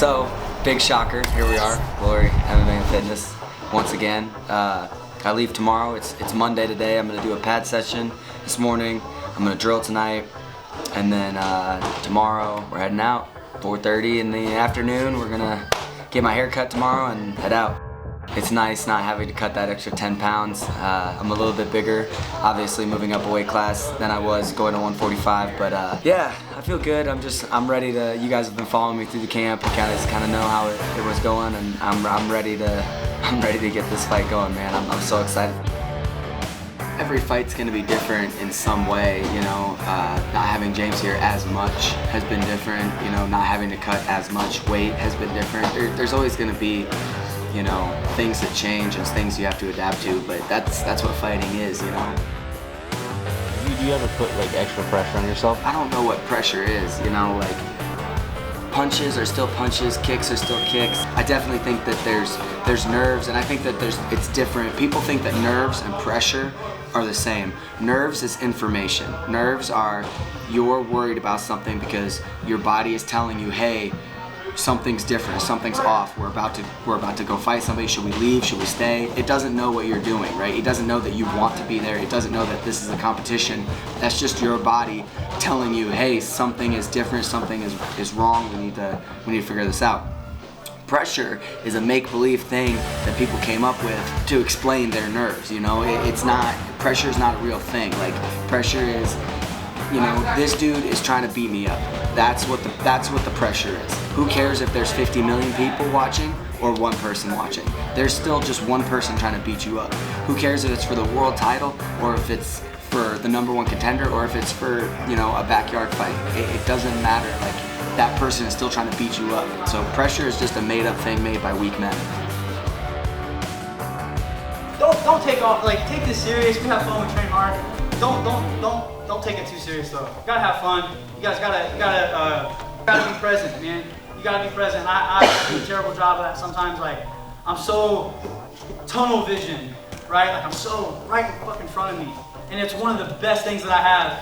So, big shocker, here we are, Glory MMA and Fitness, once again. I leave tomorrow, it's Monday today, I'm gonna do a pad session this morning, I'm gonna drill tonight, and then tomorrow we're heading out, 4:30 in the afternoon, we're gonna get my hair cut tomorrow and head out. It's nice not having to cut that extra 10 pounds. I'm a little bit bigger, obviously moving up a weight class than I was going to 145, but yeah, I feel good. I'm ready to, you guys have been following me through the camp, you kind of know how it was going, and I'm ready to get this fight going, man. I'm so excited. Every fight's gonna be different in some way, you know. Not having James here as much has been different, you know, not having to cut as much weight has been different. There's always gonna be, you know, things that change and things you have to adapt to, but that's what fighting is, you know. Do you ever put like extra pressure on yourself? I don't know what pressure is, you know, like punches are still punches, kicks are still kicks. I definitely think that there's nerves, and I think that it's different. People think that nerves and pressure are the same. Nerves is information. Nerves are you're worried about something because your body is telling you, hey, something's different, something's off, we're about to go fight somebody, should we leave, should we stay? It doesn't know what you're doing, right? It doesn't know that you want to be there, it doesn't know that this is a competition. That's just your body telling you, hey, something is different, something is wrong, we need to figure this out. Pressure is a make-believe thing that people came up with to explain their nerves, you know? Pressure is not a real thing. Like, pressure is, you know, this dude is trying to beat me up. That's what the pressure is. Who cares if there's 50 million people watching or one person watching? There's still just one person trying to beat you up. Who cares if it's for the world title or if it's for the #1 contender or if it's for, you know, a backyard fight? It doesn't matter. Like, that person is still trying to beat you up. So pressure is just a made-up thing made by weak men. Don't take off. Like, take this serious. We have fun. We train hard. Don't take it too serious though. You gotta have fun. You guys gotta be present, man. You gotta be present. I do a terrible job of that sometimes. Like, I'm so tunnel vision, right? Like, I'm so right in fucking front of me. And it's one of the best things that I have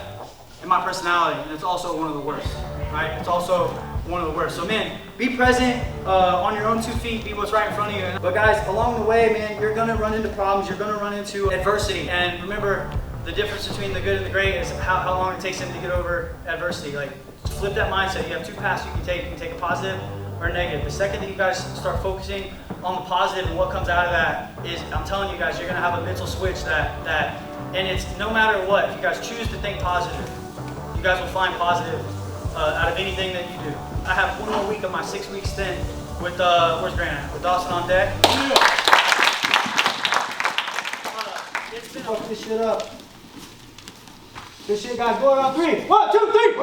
in my personality, and it's also one of the worst, right? It's also one of the worst. So man, be present on your own 2 feet, be what's right in front of you. But guys, along the way, man, you're gonna run into problems, you're gonna run into adversity. And remember, the difference between the good and the great is how long it takes them to get over adversity. Like, flip that mindset. You have 2 paths you can take. You can take a positive or a negative. The second that you guys start focusing on the positive and what comes out of that is, I'm telling you guys, you're gonna have a mental switch and it's no matter what, if you guys choose to think positive, you guys will find positive out of anything that you do. I have 1 more week of my 6-week stint with, where's Grant at? With Dawson on deck. It's been fuck this shit up. Good shit, guys. Go around 3. 1, 2, 3.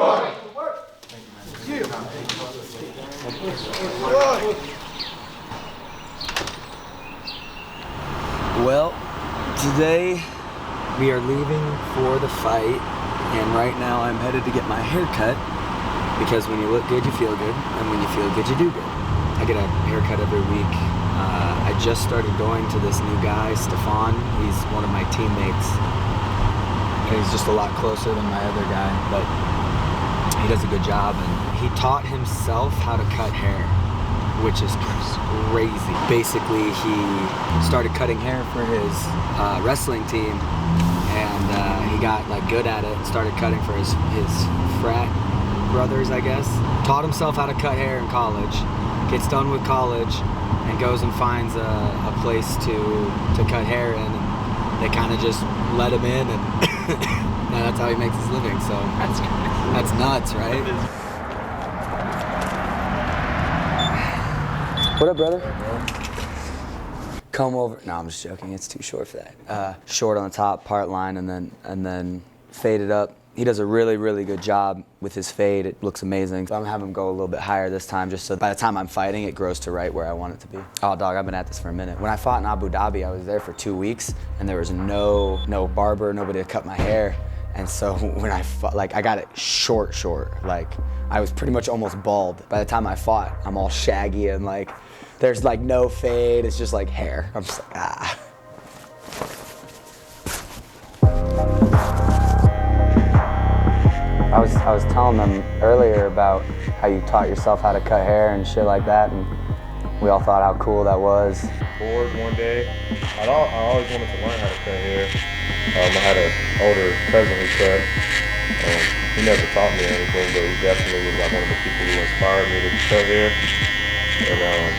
Work. Thank you, man. Well, today we are leaving for the fight, and right now I'm headed to get my hair cut, because when you look good, you feel good, and when you feel good, you do good. I get a haircut every week. I just started going to this new guy, Stefan. He's one of my teammates. He's just a lot closer than my other guy, but he does a good job, and he taught himself how to cut hair, which is crazy. Basically, he started cutting hair for his wrestling team, and he got like good at it and started cutting for his frat brothers, I guess. Taught himself how to cut hair in college, gets done with college, and goes and finds a place to cut hair in, and they kind of just let him in, and that's how he makes his living. So that's nuts, right? What up, brother? Come over. No, I'm just joking. It's too short for that. Short on the top, part line, and then fade it up. He does a really, really good job with his fade. It looks amazing. So I'm gonna have him go a little bit higher this time, just so by the time I'm fighting, it grows to right where I want it to be. Oh, dog, I've been at this for a minute. When I fought in Abu Dhabi, I was there for 2 weeks, and there was no barber, nobody to cut my hair. And so when I fought, like, I got it short. Like, I was pretty much almost bald. By the time I fought, I'm all shaggy, and like, there's like no fade, it's just like hair. I'm just like, ah. I was telling them earlier about how you taught yourself how to cut hair and shit like that, and we all thought how cool that was. Bored one day. I always wanted to learn how to cut hair. I had an older cousin who cut. He never taught me anything, but he definitely was like one of the people who inspired me to cut hair. And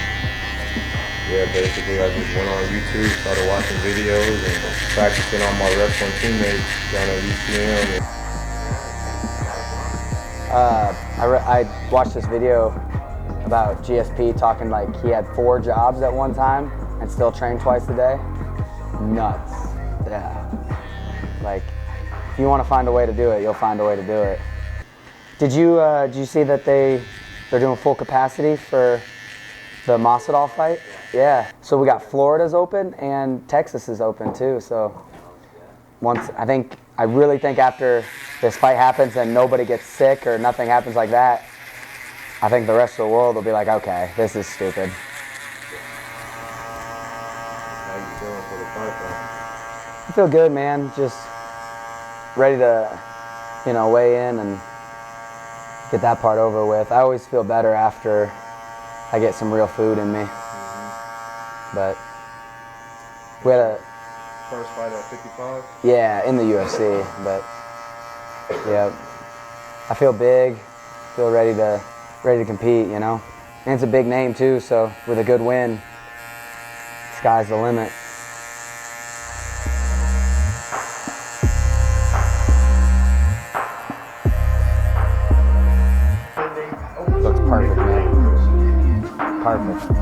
yeah, basically I just went on YouTube, started watching videos and practicing on my wrestling teammates down at UCM. I watched this video about GSP talking like he had 4 jobs at one time and still trained twice a day. Nuts. Yeah. Like, if you want to find a way to do it, you'll find a way to do it. Did you see that they're doing full capacity for the Masvidal fight? Yeah. So we got Florida's open and Texas is open too. So I really think after this fight happens and nobody gets sick or nothing happens like that, I think the rest of the world will be like, okay, this is stupid. How you feeling for the fight, though? I feel good, man. Just ready to, weigh in and get that part over with. I always feel better after I get some real food in me. But we had a first fight at 55? Yeah, in the UFC, but yeah, I feel big, feel ready to compete, And it's a big name too, so with a good win, sky's the limit. Looks perfect, man. Perfect.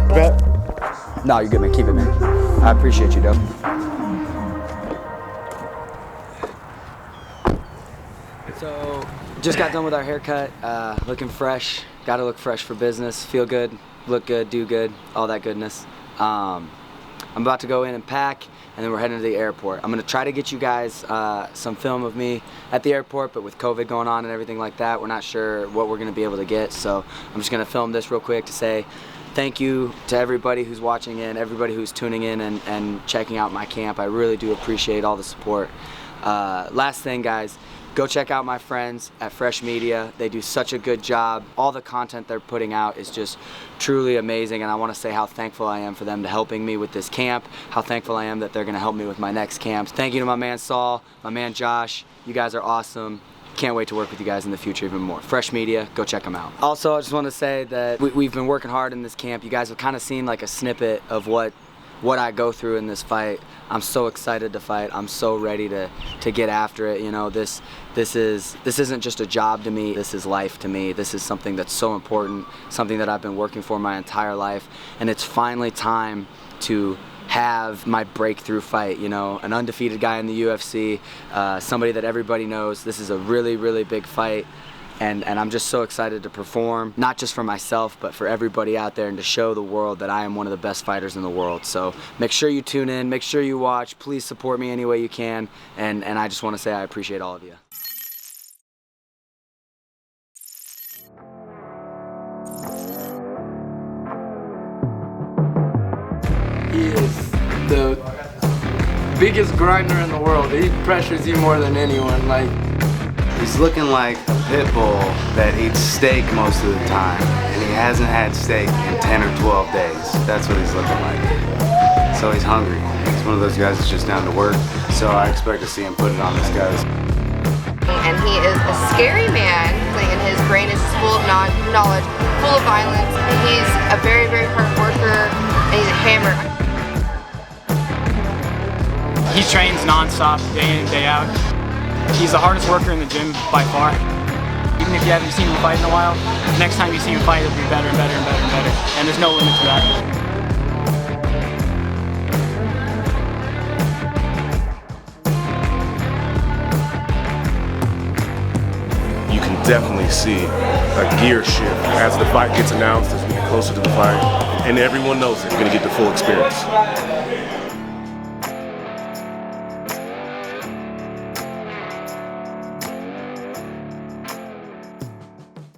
Bet? No, you're good, man. Keep it, man. I appreciate you, though. So, just got done with our haircut, looking fresh. Gotta look fresh for business, feel good, look good, do good, all that goodness. I'm about to go in and pack, and then we're heading to the airport. I'm gonna try to get you guys some film of me at the airport, but with COVID going on and everything like that, we're not sure what we're gonna be able to get, so I'm just gonna film this real quick to say thank you to everybody who's watching in, everybody who's tuning in and checking out my camp. I really do appreciate all the support. Last thing, guys, go check out my friends at Fresh Media. They do such a good job. All the content they're putting out is just truly amazing, and I want to say how thankful I am for them to helping me with this camp, how thankful I am that they're going to help me with my next camp. Thank you to my man Saul, my man Josh. You guys are awesome. Can't wait to work with you guys in the future even more. Fresh Media, go check them out. Also, I just want to say that we've been working hard in this camp. You guys have kind of seen like a snippet of what I go through in this fight. I'm so excited to fight. I'm so ready to get after it. This isn't just a job to me. This is life to me. This is something that's so important, something that I've been working for my entire life, and it's finally time to have my breakthrough fight, an undefeated guy in the UFC, somebody that everybody knows. This is a really, really big fight, and I'm just so excited to perform, not just for myself, but for everybody out there, and to show the world that I am one of the best fighters in the world. So make sure you tune in, make sure you watch, please support me any way you can, and I just want to say I appreciate all of you. He is the biggest grinder in the world. He pressures you more than anyone. He's looking like a pit bull that eats steak most of the time, and he hasn't had steak in 10 or 12 days. That's what he's looking like. So he's hungry. He's one of those guys that's just down to work, so I expect to see him put it on his guys. And he is a scary man, and his brain is full of knowledge, full of violence. He's a very, very hard worker, and he's a hammer. He trains non-stop, day in and day out. He's the hardest worker in the gym by far. Even if you haven't seen him fight in a while, next time you see him fight, it'll be better and better and better and better. And there's no limit to that. You can definitely see a gear shift as the fight gets announced, as we get closer to the fight, and everyone knows that you're going to get the full experience.